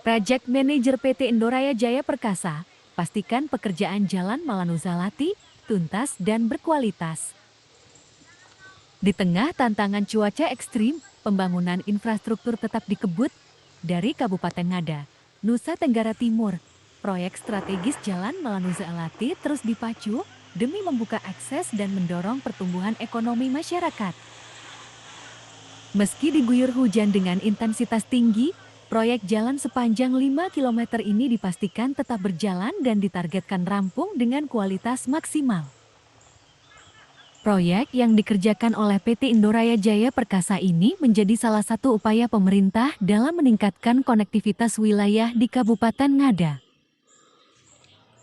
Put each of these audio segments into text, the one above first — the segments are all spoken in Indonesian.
Project Manager PT Indoraya Jaya Perkasa, pastikan pekerjaan Jalan Malanuzalati tuntas dan berkualitas. Di tengah tantangan cuaca ekstrim, pembangunan infrastruktur tetap dikebut dari Kabupaten Ngada, Nusa Tenggara Timur. Proyek strategis Jalan Malanuzalati terus dipacu demi membuka akses dan mendorong pertumbuhan ekonomi masyarakat. Meski diguyur hujan dengan intensitas tinggi, proyek jalan sepanjang 5 km ini dipastikan tetap berjalan dan ditargetkan rampung dengan kualitas maksimal. Proyek yang dikerjakan oleh PT Indoraya Jaya Perkasa ini menjadi salah satu upaya pemerintah dalam meningkatkan konektivitas wilayah di Kabupaten Ngada.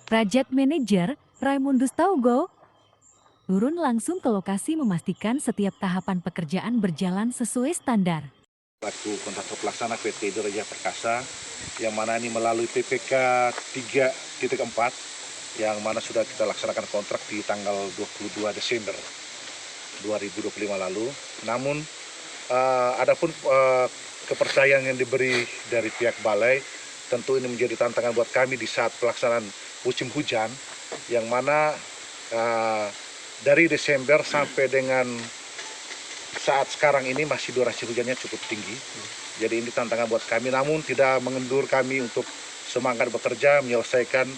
Project Manager, Raimundus Taugo, turun langsung ke lokasi memastikan setiap tahapan pekerjaan berjalan sesuai standar. Selaku kontraktor pelaksana PT Indoraya Perkasa, yang mana ini melalui PPK 3.4, yang mana sudah kita laksanakan kontrak di tanggal 22 Desember 2025 lalu. Namun, adapun kepercayaan yang diberi dari pihak balai, tentu ini menjadi tantangan buat kami di saat pelaksanaan musim hujan, yang mana dari Desember sampai dengan saat sekarang ini masih durasi hujannya cukup tinggi. Jadi ini tantangan buat kami, namun tidak mengendur kami untuk semangat bekerja menyelesaikan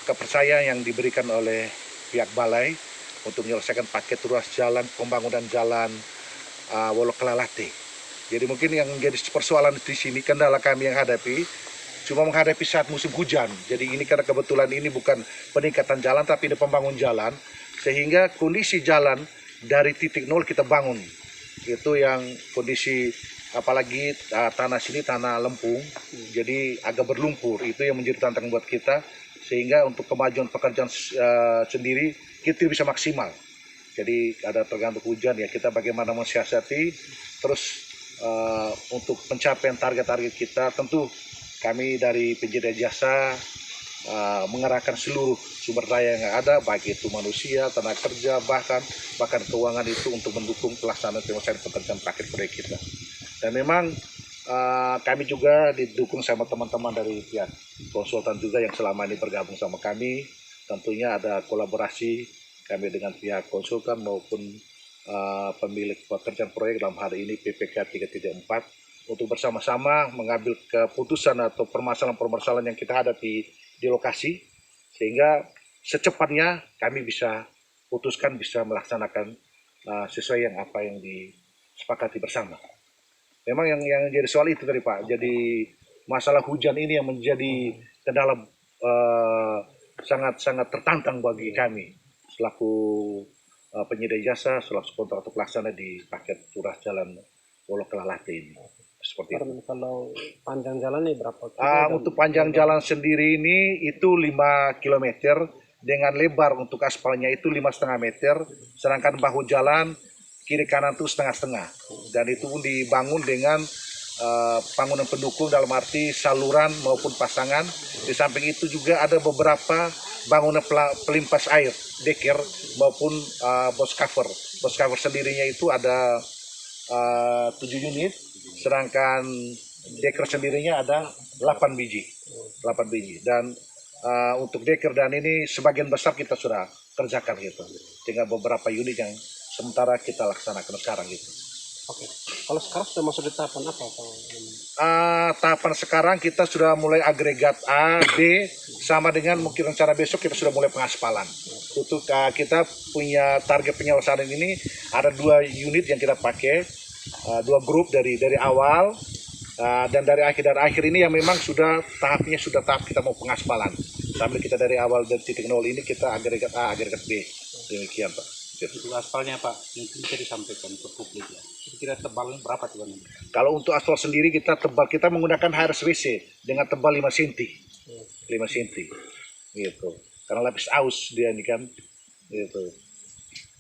kepercayaan yang diberikan oleh pihak balai untuk menyelesaikan paket ruas jalan, pembangunan jalan Wolok-Kelalate. Jadi mungkin yang menjadi persoalan di sini, kendala kami yang hadapi cuma menghadapi saat musim hujan. Jadi ini karena kebetulan ini bukan peningkatan jalan tapi ini pembangun jalan, sehingga kondisi jalan dari titik nol kita bangun. Itu yang kondisi, apalagi tanah sini tanah lempung, jadi agak berlumpur. Itu yang menjadi tantangan buat kita, sehingga untuk kemajuan pekerjaan sendiri kita bisa maksimal. Jadi ada tergantung hujan ya, kita bagaimana mensiasati terus untuk pencapaian target-target kita. Tentu kami dari penyedia jasa mengerahkan seluruh sumber daya yang ada, baik itu manusia, tenaga kerja, bahkan keuangan itu untuk mendukung pelaksanaan penyelesaian pekerjaan paket proyek kita. Dan memang kami juga didukung sama teman-teman dari pihak konsultan juga yang selama ini bergabung sama kami. Tentunya ada kolaborasi kami dengan pihak konsultan maupun pemilik pekerjaan proyek, dalam hari ini PPK 3.4, untuk bersama-sama mengambil keputusan atau permasalahan-permasalahan yang kita hadapi di lokasi, sehingga secepatnya kami bisa putuskan, bisa melaksanakan sesuai yang apa yang disepakati bersama. Memang yang jadi soal itu tadi Pak, jadi masalah hujan ini yang menjadi kendala sangat tertantang bagi kami selaku penyedia jasa, selaku kontraktor pelaksana di paket ruas jalan Wolok-Kelalate ini. Seperti itu. Kalau panjang jalan ini berapa? Untuk panjang jalan sendiri ini itu 5 km dengan lebar untuk aspalnya itu 5,5 meter, sedangkan bahu jalan kiri kanan itu setengah-setengah, dan itu pun dibangun dengan bangunan pendukung dalam arti saluran maupun pasangan. Di samping itu juga ada beberapa bangunan pelimpas air, deker maupun box cover. Box cover sendirinya itu ada 7 unit, sedangkan deker sendirinya ada 8 biji. Dan untuk deker dan ini sebagian besar kita sudah kerjakan gitu, dengan beberapa unit yang sementara kita laksanakan sekarang gitu. Oke. Kalau sekarang sudah masuk di tahapan apa? Tahapan sekarang kita sudah mulai agregat A, B, sama dengan mungkin rencana besok kita sudah mulai pengaspalan. Untuk kita punya target penyelesaian ini ada 2 unit yang kita pakai, 2 grup dari awal dan dari akhir ini yang memang sudah tahapnya sudah tahap kita mau pengaspalan. Sambil kita dari awal dari titik nol ini kita agregat A, agregat B. Demikian Pak. Untuk aspalnya Pak, mungkin bisa disampaikan ke publik ya. Kira-kira tebalnya berapa tuh? Kalau untuk aspal sendiri kita menggunakan HRSWC dengan tebal 5 cm. 5 cm. Gitu. Karena lapis aus dia ini kan. Gitu.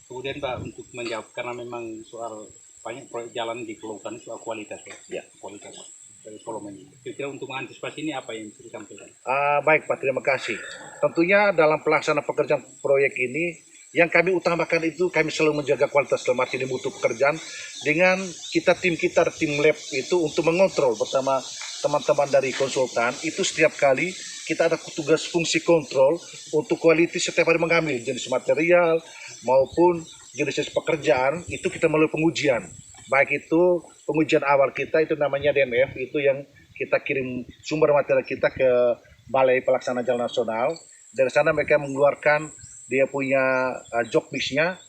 Kemudian Pak, untuk menjawab, karena memang soal banyak proyek jalan di Pulau Kan soal kualitas ya. Kualitas dari volume ini. Kira-kira untuk mengantisipasi ini apa yang bisa disampaikan? Baik Pak, terima kasih. Tentunya dalam pelaksanaan pekerjaan proyek ini Yang kami utamakan itu kami selalu menjaga kualitas dalam arti di mutu pekerjaan dengan tim lab itu untuk mengontrol bersama teman-teman dari konsultan. Itu setiap kali kita ada tugas fungsi kontrol untuk kualitas setiap hari mengambil jenis material maupun jenis pekerjaan itu kita melalui pengujian. Baik itu pengujian awal kita itu namanya DMF, itu yang kita kirim sumber material kita ke Balai Pelaksana Jalan Nasional. Dari sana mereka mengeluarkan dia punya job mix-nya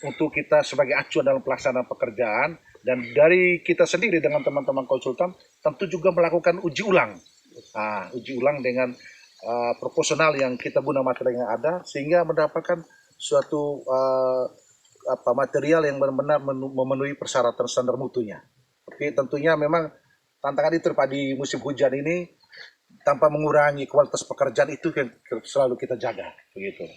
untuk kita sebagai acuan dalam pelaksanaan pekerjaan. Dan dari kita sendiri dengan teman-teman konsultan tentu juga melakukan uji ulang. Uji ulang dengan proporsional yang kita guna material yang ada sehingga mendapatkan suatu material yang benar-benar memenuhi persyaratan standar mutunya. Tapi tentunya memang tantangan itu di musim hujan ini tanpa mengurangi kualitas pekerjaan itu yang selalu kita jaga, begitu.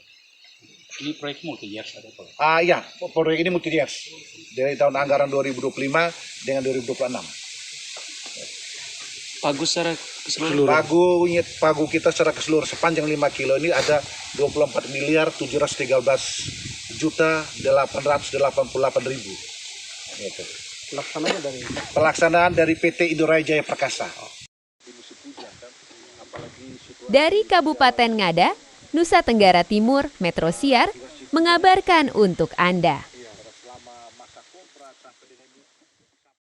Ini proyek multi-years ada Pak? Ya, proyek ini multi-years dari tahun anggaran 2025 dengan 2026. Pagu secara keseluruhan? Pagu kita secara keseluruhan sepanjang 5 kilo ini ada 24.713.888.000. Gitu. Pelaksanaan dari PT Indoraya Jaya Perkasa. Dari Kabupaten Ngada, Nusa Tenggara Timur, Metro Siar mengabarkan untuk Anda.